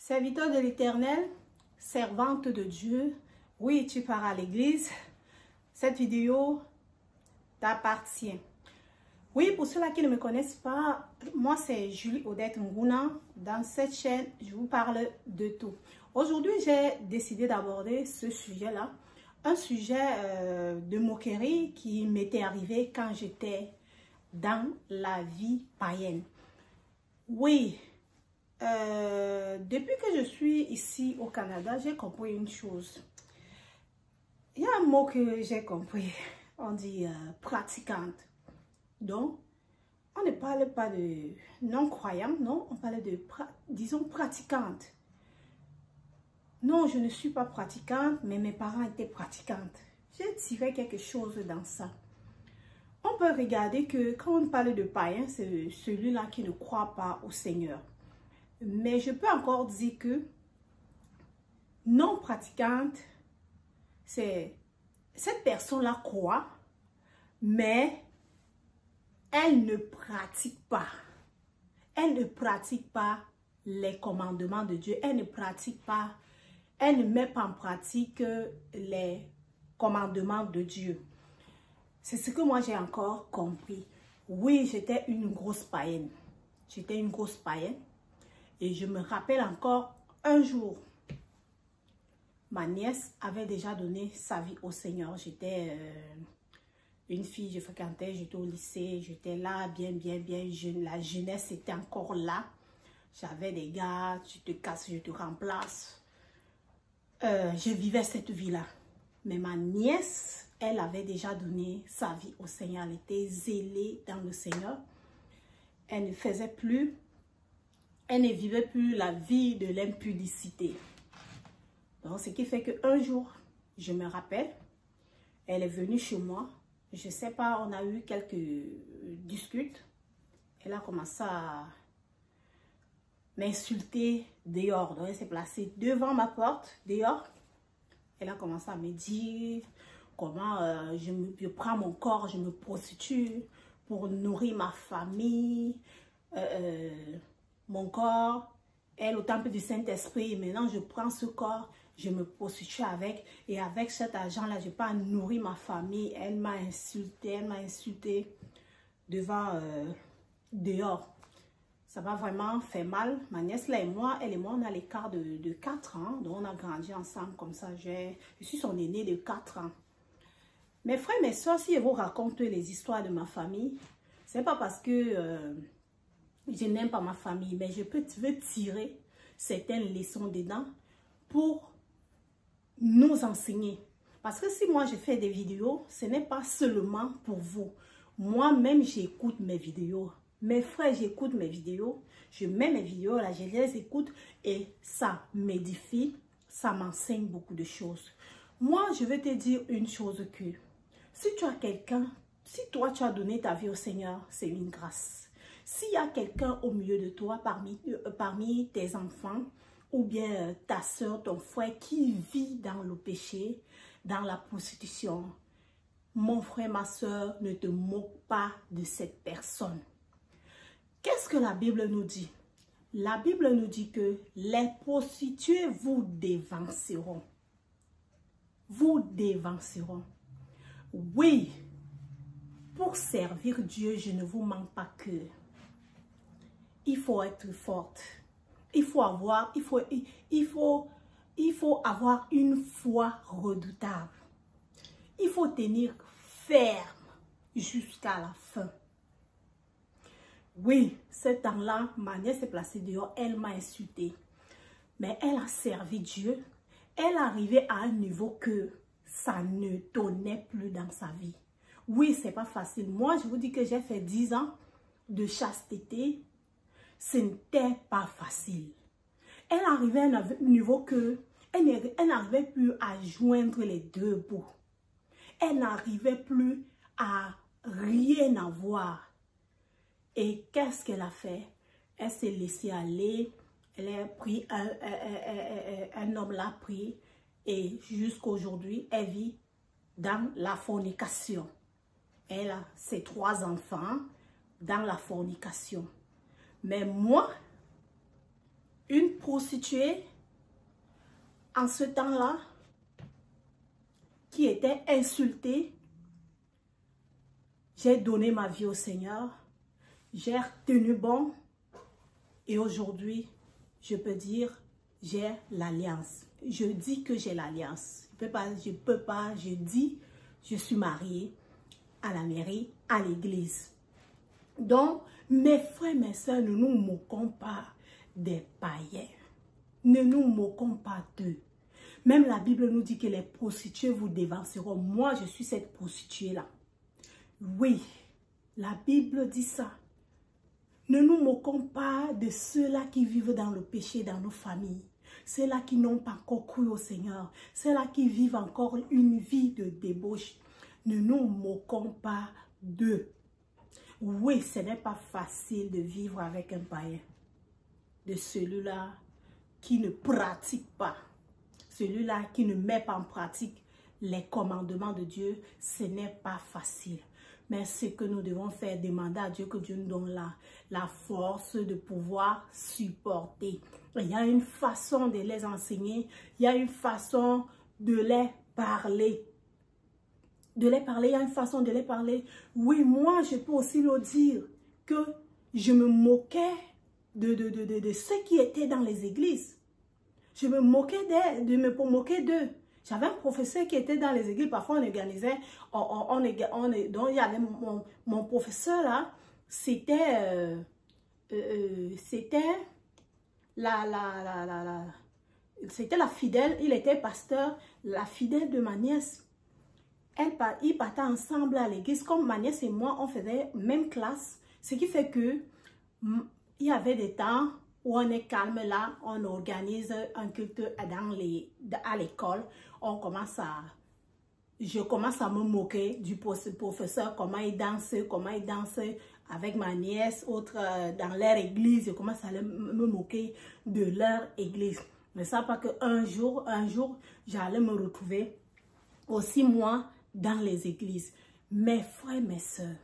Serviteur de l'Éternel, servante de Dieu, oui, tu pars à l'église. Cette vidéo t'appartient. Oui, pour ceux-là qui ne me connaissent pas, moi c'est Julie Odette Nguna. Dans cette chaîne, je vous parle de tout. Aujourd'hui, j'ai décidé d'aborder ce sujet-là. Un sujet de moquerie qui m'était arrivé quand j'étais dans la vie païenne. Oui, depuis que je suis ici au Canada, j'ai compris une chose. Il y a un mot que j'ai compris. On dit pratiquante. Donc, on ne parle pas de non-croyant, non, on parle de, disons, pratiquante. Non, je ne suis pas pratiquante, mais mes parents étaient pratiquantes. J'ai tiré quelque chose dans ça. On peut regarder que quand on parle de païen, c'est celui-là qui ne croit pas au Seigneur. Mais je peux encore dire que non pratiquante, c'est cette personne-là croit, mais elle ne pratique pas. Elle ne pratique pas les commandements de Dieu. Elle ne pratique pas, elle ne met pas en pratique les commandements de Dieu. C'est ce que moi j'ai encore compris. Oui, j'étais une grosse païenne. J'étais une grosse païenne. Et je me rappelle encore un jour, ma nièce avait déjà donné sa vie au Seigneur. J'étais une fille, je fréquentais, j'étais au lycée, j'étais là, bien jeune. La jeunesse était encore là. J'avais des gars, tu te casses, je te remplace. Je vivais cette vie-là. Mais ma nièce, elle avait déjà donné sa vie au Seigneur. Elle était zélée dans le Seigneur. Elle ne faisait plus, elle ne vivait plus la vie de l'impudicité. Donc, ce qui fait qu'un jour, je me rappelle, elle est venue chez moi. Je ne sais pas, on a eu quelques disputes. Elle a commencé à m'insulter dehors. Donc, elle s'est placée devant ma porte, dehors. Elle a commencé à me dire comment je prends mon corps, je me prostitue pour nourrir ma famille, mon corps. Elle, au temple du Saint-Esprit, maintenant je prends ce corps, je me prostitue avec, et avec cet argent-là, je peux nourrir ma famille. Elle m'a insulté devant, dehors. Ça m'a vraiment fait mal. Ma nièce là et moi, on a l'écart de 4 ans, donc on a grandi ensemble comme ça. Je suis son aînée de 4 ans. Mes frères, mes soeurs, si je vous raconte les histoires de ma famille, c'est pas parce que je n'aime pas ma famille, mais je veux tirer certaines leçons dedans pour nous enseigner. Parce que si moi je fais des vidéos, ce n'est pas seulement pour vous. Moi-même, j'écoute mes vidéos. Mes frères, j'écoute mes vidéos. Je mets mes vidéos là, je les écoute et ça m'édifie, ça m'enseigne beaucoup de choses. Moi, je vais te dire une chose que si tu as quelqu'un, si toi tu as donné ta vie au Seigneur, c'est une grâce. S'il y a quelqu'un au milieu de toi, parmi tes enfants, ou bien ta soeur, ton frère qui vit dans le péché, dans la prostitution, mon frère, ma soeur, ne te moque pas de cette personne. Qu'est-ce que la Bible nous dit? La Bible nous dit que les prostituées vous dévanceront. Vous dévanceront. Oui, pour servir Dieu, je ne vous manque pas que. Il faut être forte. Il faut avoir une foi redoutable. Il faut tenir ferme jusqu'à la fin. Oui, ce temps-là, ma nièce s'est placée dehors, elle m'a insulté. Mais elle a servi Dieu. Elle est arrivée à un niveau que ça ne donnait plus dans sa vie. Oui, c'est pas facile. Moi, je vous dis que j'ai fait 10 ans de chasteté. Ce n'était pas facile. Elle arrivait à un niveau que elle n'arrivait plus à joindre les deux bouts. Elle n'arrivait plus à rien avoir. Et qu'est-ce qu'elle a fait? Elle s'est laissée aller. Elle a pris un homme l'a pris. Et jusqu'à aujourd'hui, elle vit dans la fornication. Elle a ses 3 enfants dans la fornication. Mais moi, une prostituée, en ce temps-là, qui était insultée, j'ai donné ma vie au Seigneur, j'ai tenu bon et aujourd'hui, je peux dire, j'ai l'alliance. Je dis que j'ai l'alliance. Je peux pas, je dis, je suis mariée à la mairie, à l'église. Donc, mes frères, mes soeurs, ne nous moquons pas des païens. Ne nous moquons pas d'eux. Même la Bible nous dit que les prostituées vous dévanceront. Moi, je suis cette prostituée-là. Oui, la Bible dit ça. Ne nous moquons pas de ceux-là qui vivent dans le péché dans nos familles. Ceux-là qui n'ont pas encore cru au Seigneur. Ceux-là qui vivent encore une vie de débauche. Ne nous moquons pas d'eux. Oui, ce n'est pas facile de vivre avec un païen. De celui-là qui ne pratique pas. Celui-là qui ne met pas en pratique les commandements de Dieu. Ce n'est pas facile. Mais ce que nous devons faire, demander à Dieu que Dieu nous donne la force de pouvoir supporter. Il y a une façon de les enseigner. Il y a une façon de les parler. Il y a une façon de les parler. Oui, moi, je peux aussi le dire que je me moquais de ceux qui étaient dans les églises. Je me moquais d'eux. J'avais un professeur qui était dans les églises. Parfois, on organisait, donc il y avait mon professeur là, c'était la fidèle, il était pasteur, la fidèle de ma nièce. Ils partaient ensemble à l'église. Comme ma nièce et moi, on faisait même classe. Ce qui fait que il y avait des temps où on est calme là, on organise un culte à l'école. Je commence à me moquer du professeur, comment il danse avec ma nièce, autre dans leur église. Je commence à me moquer de leur église. Mais ça pas qu'un jour, j'allais me retrouver aussi moi dans les églises. Mes frères, mes soeurs,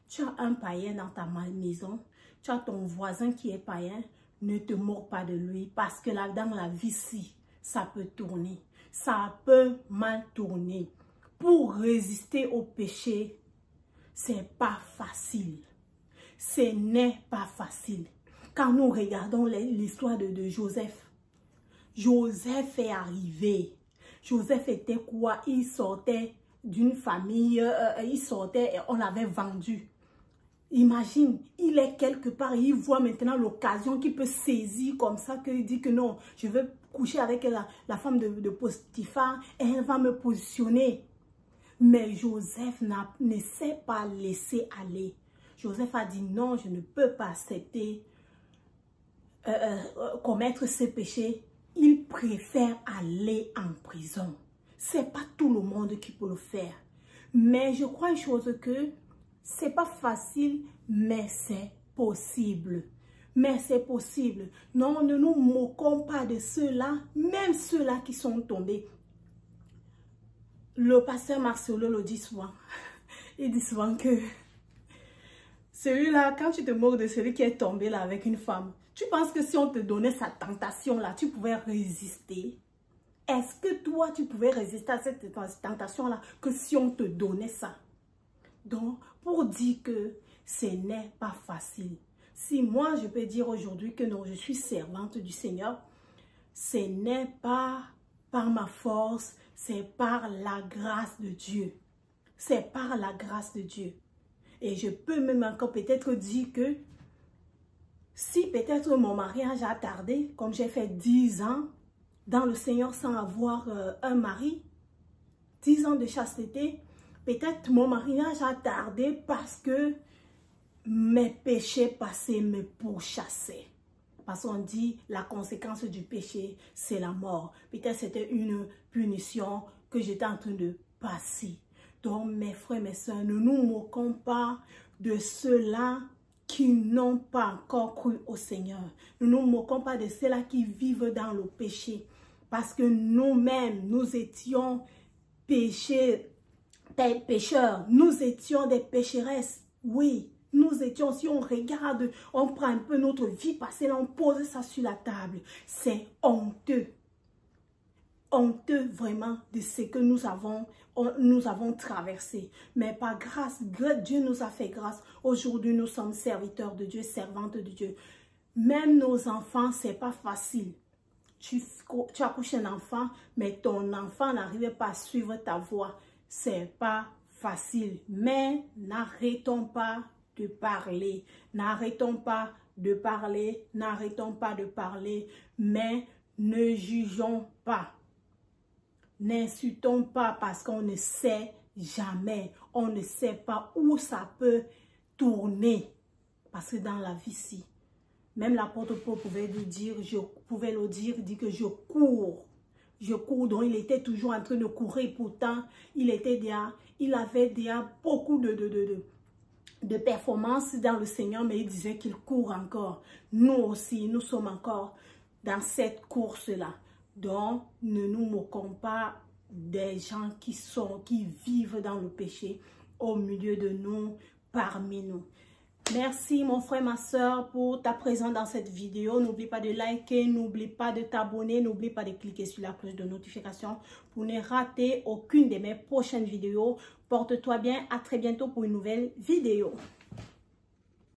tu as un païen dans ta maison, tu as ton voisin qui est païen, ne te moque pas de lui parce que là, dans la vie, si, ça peut tourner. Ça peut mal tourner. Pour résister au péché, c'est pas facile. Ce n'est pas facile. Quand nous regardons l'histoire de Joseph, Joseph est arrivé. Joseph était quoi? Il sortait d'une famille, on l'avait vendu. Imagine, il est quelque part, il voit maintenant l'occasion qu'il peut saisir comme ça, qu'il dit que non, je veux coucher avec la femme de Potiphar et elle va me positionner. Mais Joseph ne s'est pas laissé aller. Joseph a dit non, je ne peux pas accepter commettre ce péché. Il préfère aller en prison. C'est pas tout le monde qui peut le faire. Mais je crois une chose que c'est pas facile, mais c'est possible. Mais c'est possible. Non, ne nous moquons pas de ceux-là, même ceux-là qui sont tombés. Le pasteur Marcelo le dit souvent. Il dit souvent que celui-là, quand tu te moques de celui qui est tombé là avec une femme, tu penses que si on te donnait sa tentation là, tu pouvais résister? Est-ce que toi, tu pouvais résister à cette tentation là que si on te donnait ça? Donc, pour dire que ce n'est pas facile. Si moi, je peux dire aujourd'hui que non, je suis servante du Seigneur, ce n'est pas par ma force, c'est par la grâce de Dieu. C'est par la grâce de Dieu. Et je peux même encore peut-être dire que si peut-être mon mariage a tardé, comme j'ai fait 10 ans dans le Seigneur sans avoir un mari, 10 ans de chasteté, peut-être mon mariage a tardé parce que mes péchés passés me pourchassaient. Parce qu'on dit la conséquence du péché, c'est la mort. Peut-être c'était une punition que j'étais en train de passer. Donc mes frères, mes soeurs, ne nous moquons pas de ceux-là qui n'ont pas encore cru au Seigneur. Ne nous moquons pas de ceux-là qui vivent dans le péché. Parce que nous-mêmes, nous étions pécheurs. Nous étions des pécheresses. Oui, nous étions, si on regarde, on prend un peu notre vie passée, là, on pose ça sur la table. C'est honteux. Honteux vraiment de ce que nous avons traversé. Mais par grâce, Dieu nous a fait grâce. Aujourd'hui, nous sommes serviteurs de Dieu, servantes de Dieu. Même nos enfants, c'est pas facile. Tu accouches un enfant, mais ton enfant n'arrive pas à suivre ta voie. C'est pas facile. Mais n'arrêtons pas de parler. N'arrêtons pas de parler. N'arrêtons pas de parler. Mais ne jugeons pas. N'insultons pas parce qu'on ne sait jamais. On ne sait pas où ça peut tourner. Parce que dans la vie, si. Même l'apôtre Paul pouvait le dire, dit que je cours. Je cours. Donc il était toujours en train de courir. Pourtant, il avait déjà beaucoup de performances dans le Seigneur, mais il disait qu'il court encore. Nous aussi, nous sommes encore dans cette course-là. Donc, ne nous moquons pas des gens qui vivent dans le péché au milieu de nous, parmi nous. Merci mon frère, ma soeur pour ta présence dans cette vidéo. N'oublie pas de liker, n'oublie pas de t'abonner, n'oublie pas de cliquer sur la cloche de notification pour ne rater aucune de mes prochaines vidéos. Porte-toi bien, à très bientôt pour une nouvelle vidéo.